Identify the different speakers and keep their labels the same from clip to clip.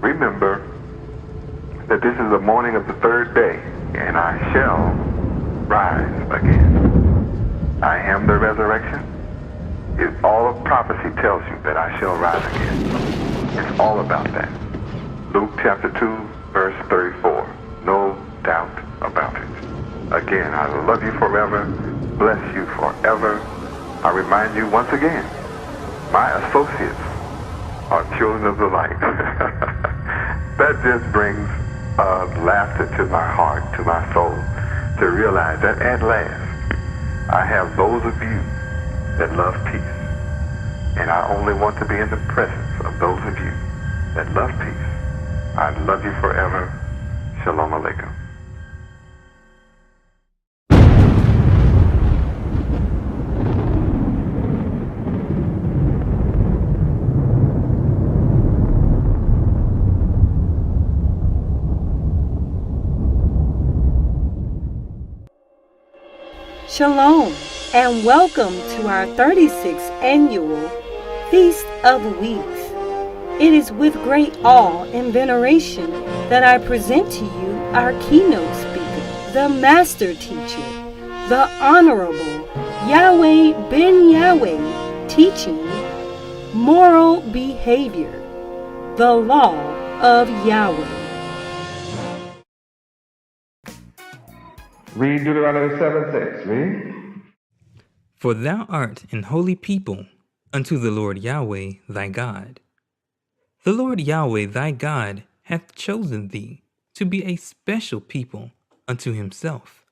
Speaker 1: Remember that this is the morning of the third day, and I shall rise again. I am the resurrection. All of prophecy tells you that I shall rise again. It's all about that. Luke chapter 2, verse 34. No doubt about it. Again, I love you forever, bless you forever. I remind you once again, my associates are children of the light. That just brings laughter to my heart, to my soul, to realize that at last I have those of you that love peace. And I only want to be in the presence of those of you that love peace. I love you forever. Shalom Aleichem.
Speaker 2: Shalom, and welcome to our 36th annual Feast of Weeks. It is with great awe and veneration that I present to you our keynote speaker, the master teacher, the Honorable Yahweh ben Yahweh, teaching moral behavior, the law of Yahweh.
Speaker 3: Read Deuteronomy 7:6. Read.
Speaker 4: For thou art an holy people unto the Lord Yahweh thy God. The Lord Yahweh thy God hath chosen thee to be a special people unto himself,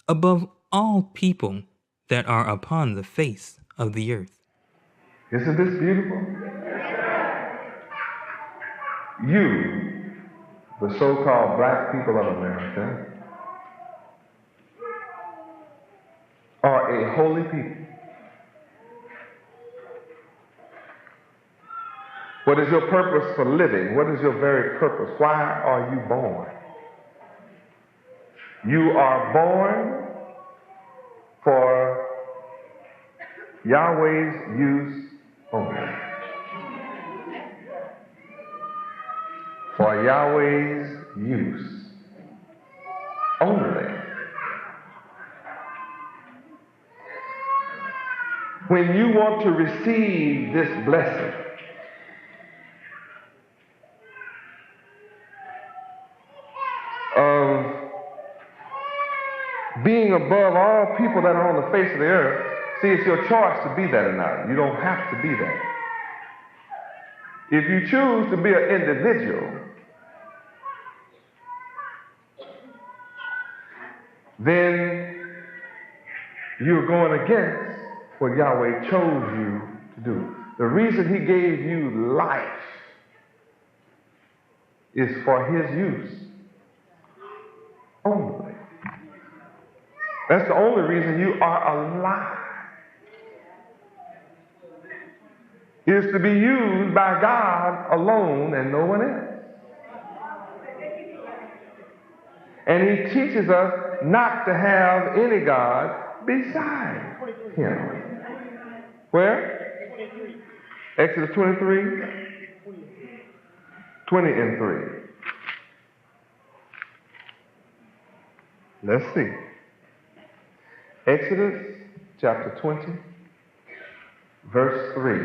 Speaker 4: above all people that are upon the face of the earth.
Speaker 3: Isn't this beautiful? You, the so-called black people of America, are a holy people. What is your purpose for living? What is your very purpose? Why are you born? You are born for Yahweh's use only. For Yahweh's use only. When you want to receive this blessing, of being above all people that are on the face of the earth, see, it's your choice to be that or not. You don't have to be that. If you choose to be an individual, then you're going against what Yahweh chose you to do. The reason he gave you life is for his use only. That's the only reason you are alive. It is to be used by God alone and no one else. And he teaches us not to have any God beside him. Where? Exodus 23, 20 and 3. Let's see. Exodus chapter 20, verse 3.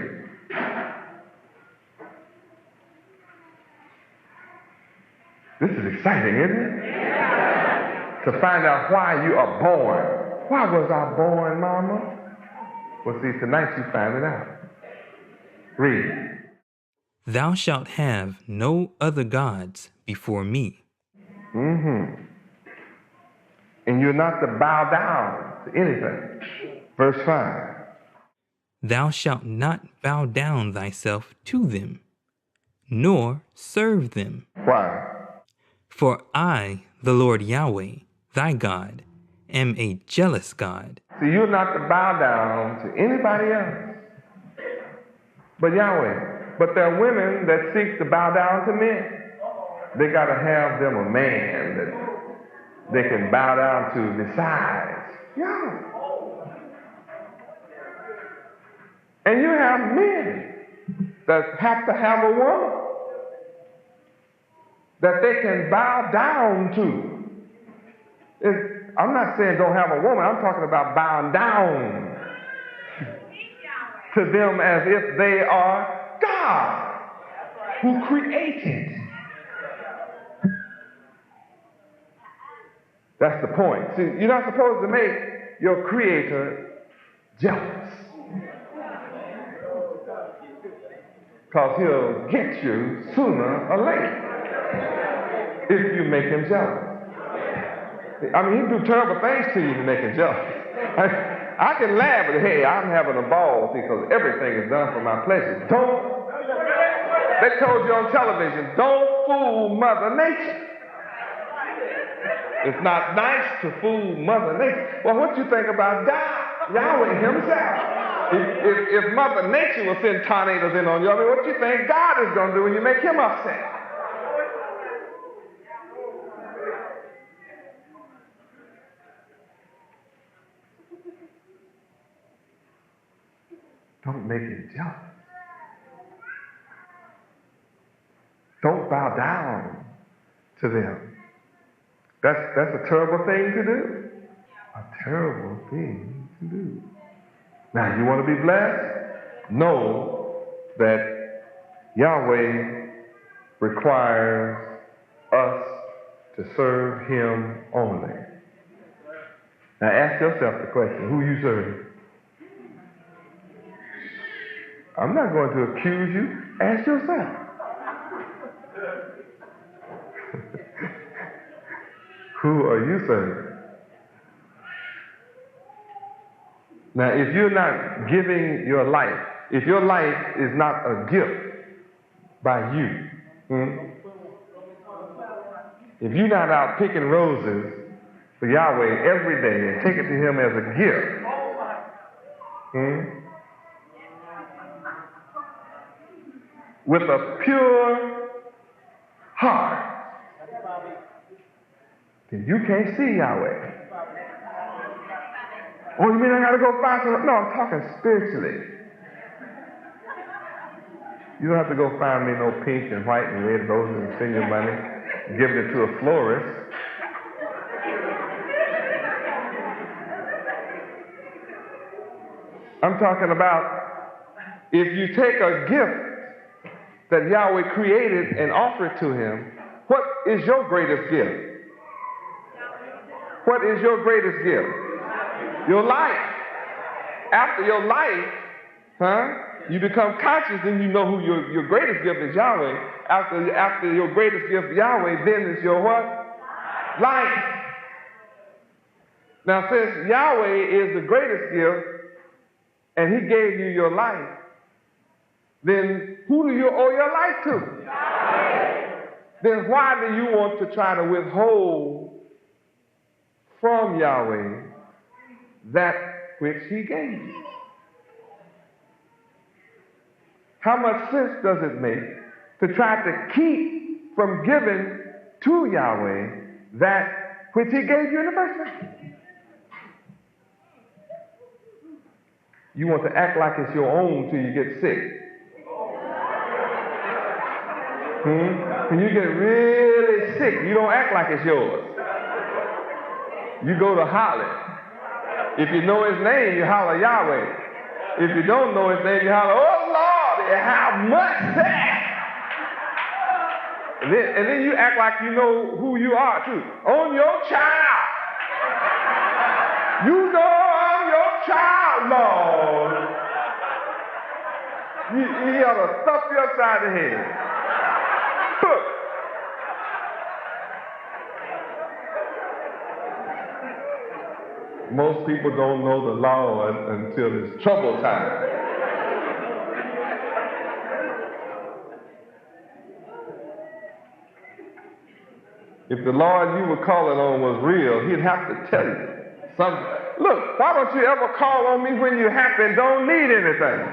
Speaker 3: This is exciting, isn't it? Yeah. To find out why you are born. Why was I born, Mama? Well, see, tonight you find it out. Read.
Speaker 4: Thou shalt have no other gods before me.
Speaker 3: Mm-hmm. And you're not to bow down to anything. Verse 5.
Speaker 4: Thou shalt not bow down thyself to them, nor serve them.
Speaker 3: Why?
Speaker 4: For I, the Lord Yahweh, thy God, am a jealous God.
Speaker 3: So you're not to bow down to anybody else but Yahweh. But there are women that seek to bow down to men. They got to have them a man that they can bow down to besides Yahweh. And you have men that have to have a woman that they can bow down to. I'm not saying don't have a woman. I'm talking about bowing down to them as if they are God who created. That's the point. See, you're not supposed to make your creator jealous, because he'll get you sooner or later if you make him jealous. I mean, he'll do terrible things to you to make him jealous. I can laugh, but hey, I'm having a ball because everything is done for my pleasure. They told you on television, don't fool Mother Nature. It's not nice to fool Mother Nature. Well, what do you think about God, Yahweh himself? If Mother Nature will send tornadoes in on you, I mean, what do you think God is going to do when you make him upset? Don't make him jealous. Don't bow down to them. That's a terrible thing to do. A terrible thing to do. Now, you want to be blessed? Know that Yahweh requires us to serve him only. Now, ask yourself the question, who you serve? I'm not going to accuse you. Ask yourself. Who are you serving? Now, if you're not giving your life, if your life is not a gift by you, if you're not out picking roses for Yahweh every day and take it to him as a gift, with a pure heart, then you can't see Yahweh. Oh, you mean I got to go find some? No, I'm talking spiritually. You don't have to go find me no pink and white and red roses and spend your money giving it to a florist. I'm talking about if you take a gift that Yahweh created and offer it to him, what is your greatest gift? What is your greatest gift? Your life. After your life, you become conscious and you know who your greatest gift is, Yahweh. After your greatest gift, Yahweh, then is your what? Life. Now, since Yahweh is the greatest gift and he gave you your life, then who do you owe your life to? Yahweh. Then why do you want to try to withhold from Yahweh that which he gave you? How much sense does it make to try to keep from giving to Yahweh that which he gave you in the first place? You want to act like it's your own till you get sick. When you get really sick, you don't act like it's yours. You go to holler. If you know his name, you holler Yahweh. If you don't know his name, you holler, oh Lord, how much that? And then you act like you know who you are too. On your child. You know I'm your child, Lord. You ought to stuff you upside the head. Look. Most people don't know the law until it's trouble time. If the Lord you were calling on was real, he'd have to tell you something. Look, why don't you ever call on me when you're happy and don't need anything?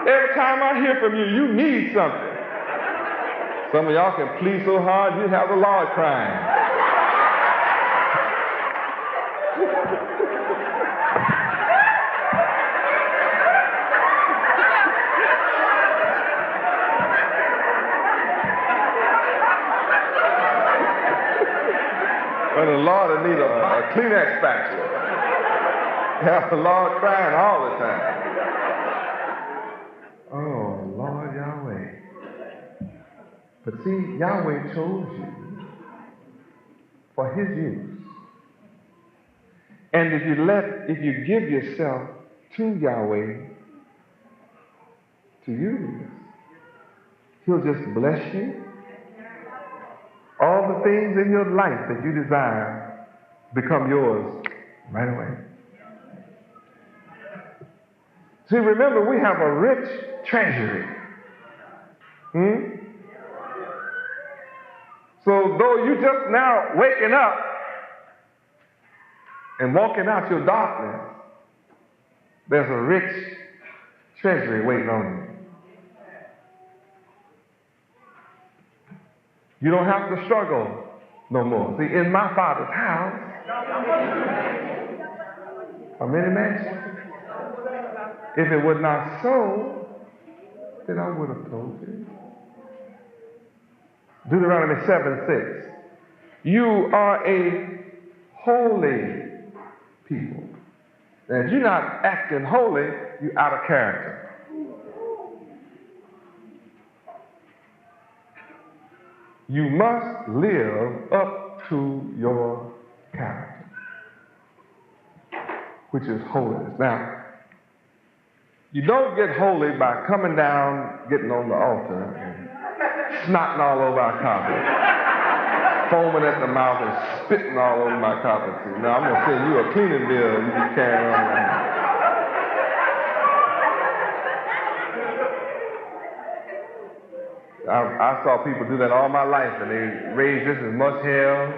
Speaker 3: Every time I hear from you, you need something. Some of y'all can plead so hard, you have the Lord crying. a Kleenex spatula. Have the Lord crying all the time. Oh, Lord Yahweh. But see, Yahweh chose you for his use. And if you give yourself to Yahweh to use, he'll just bless you. All the things in your life that you desire become yours right away. See, remember, we have a rich treasury. So though you just now waking up and walking out your darkness, there's a rich treasury waiting on you. You don't have to struggle no more. See, in my Father's house are many mansions. If it was not so, then I would have told you. Deuteronomy 7:6. You are a holy people. And if you're not acting holy, you're out of character. You must live up to your character, which is holiness. Now, you don't get holy by coming down, getting on the altar, and snotting all over our carpet, foaming at the mouth and spitting all over my carpet. Now, I'm going to send you a cleaning bill you can carry on around. I saw people do that all my life, and they raise just as much hell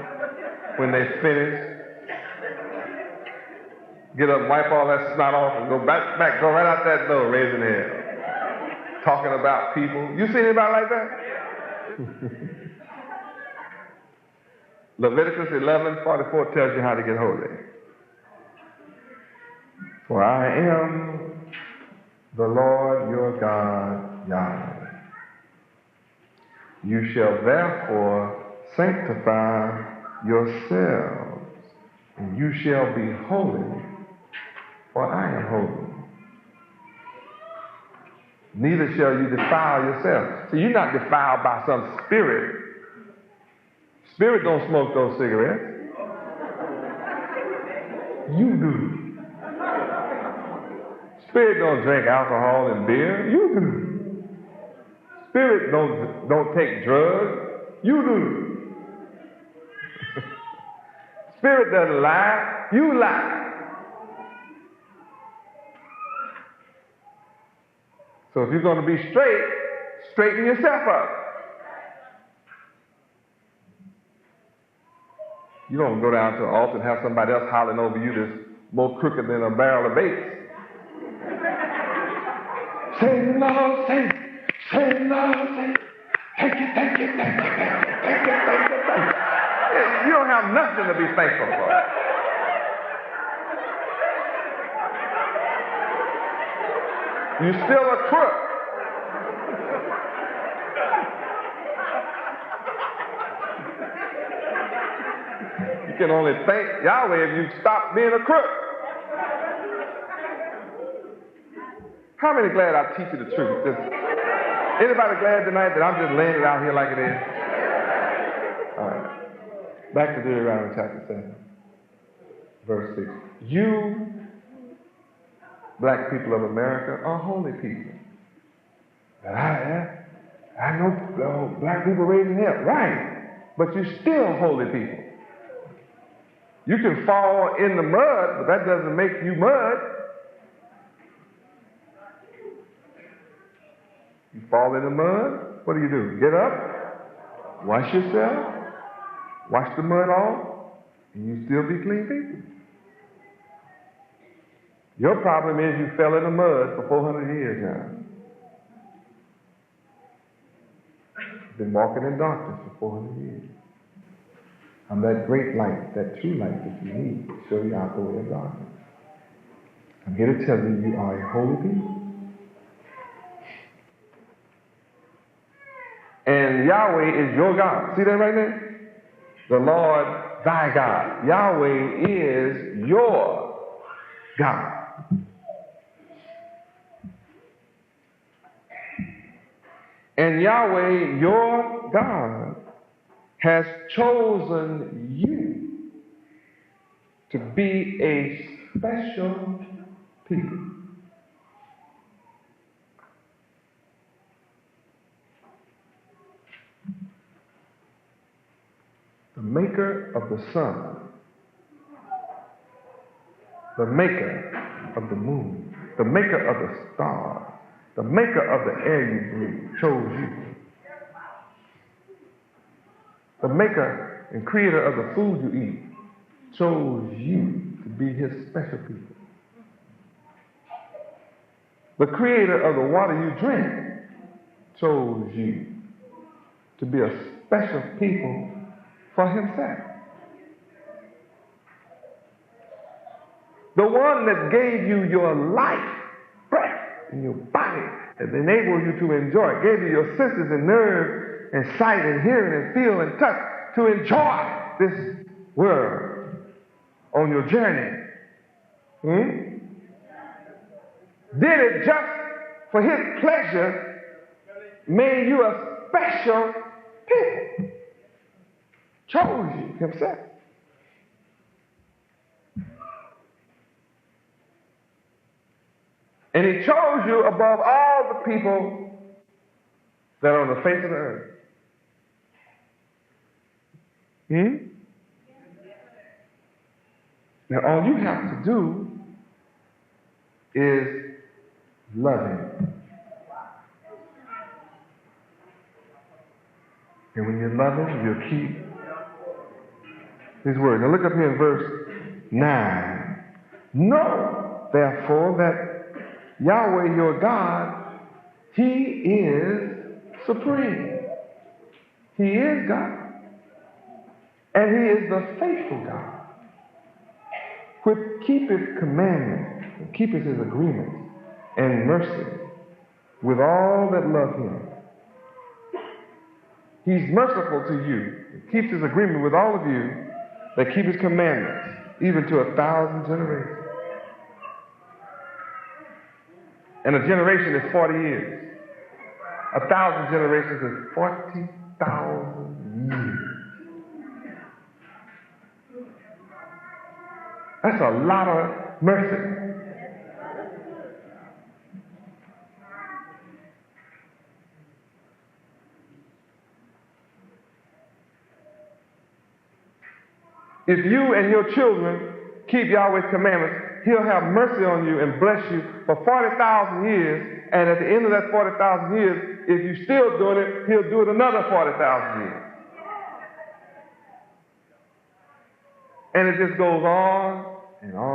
Speaker 3: when they finish. Get up, wipe all that snot off, and go back, go right out that door, raising hell. Talking about people. You seen anybody like that? Leviticus 11:44 tells you how to get holy. For I am the Lord your God, Yahweh. You shall therefore sanctify yourselves, and you shall be holy, for I am holy. Neither shall you defile yourself. So you're not defiled by some spirit. Spirit don't smoke those cigarettes. You do. Spirit don't drink alcohol and beer. You do. Spirit don't take drugs. You do. Spirit doesn't lie. You lie. So if you're going to be straight, straighten yourself up. You don't go down to an altar and have somebody else hollering over you that's more crooked than a barrel of bait. Say, Lord, say. Say, Lord, say. Thank you, thank you, thank you, thank you, thank you, thank you, thank you. You don't have nothing to be thankful for. You're still a crook. You can only thank Yahweh if you stop being a crook. How many glad I teach you the truth? Anybody glad tonight that I'm just laying it out here like it is? All right. Back to Deuteronomy chapter 7, verse 6. You, black people of America, are holy people. But I know black people raising hell. Right. But you're still holy people. You can fall in the mud, but that doesn't make you mud. You fall in the mud, what do? Get up, wash yourself, wash the mud off, and you still be clean people. Your problem is you fell in the mud for 400 years now. You've been walking in darkness for 400 years. I'm that great light, that true light that you need to show you out the way of darkness. I'm here to tell you, you are a holy people. And Yahweh is your God. See that right there? The Lord thy God. Yahweh is your God. And Yahweh, your God, has chosen you to be a special people. The maker of the sun, the maker of the moon, the maker of the stars, the maker of the air you breathe, chose you. The maker and creator of the food you eat chose you to be his special people. The creator of the water you drink chose you to be a special people for himself. The one that gave you your life, breath in your body, that enabled you to enjoy, gave you your senses and nerves and sight and hearing and feel and touch to enjoy this world on your journey. Did it just for his pleasure, made you a special people. Chose you himself. And he chose you above all the people that are on the face of the earth. Now all you have to do is love him. And when you love him, you'll keep his word. Now look up here in verse 9. Know, therefore, that Yahweh your God, he is supreme. He is God. And he is the faithful God, which keepeth commandments, and keepeth his agreements and mercy with all that love him. He's merciful to you, keeps his agreement with all of you that keep his commandments, even to 1,000 generations. And a generation is 40 years. 1,000 generations is 40,000 years. That's a lot of mercy. If you and your children keep Yahweh's commandments, he'll have mercy on you and bless you for 40,000 years. And at the end of that 40,000 years, if you're still doing it, he'll do it another 40,000 years. And it just goes on and on.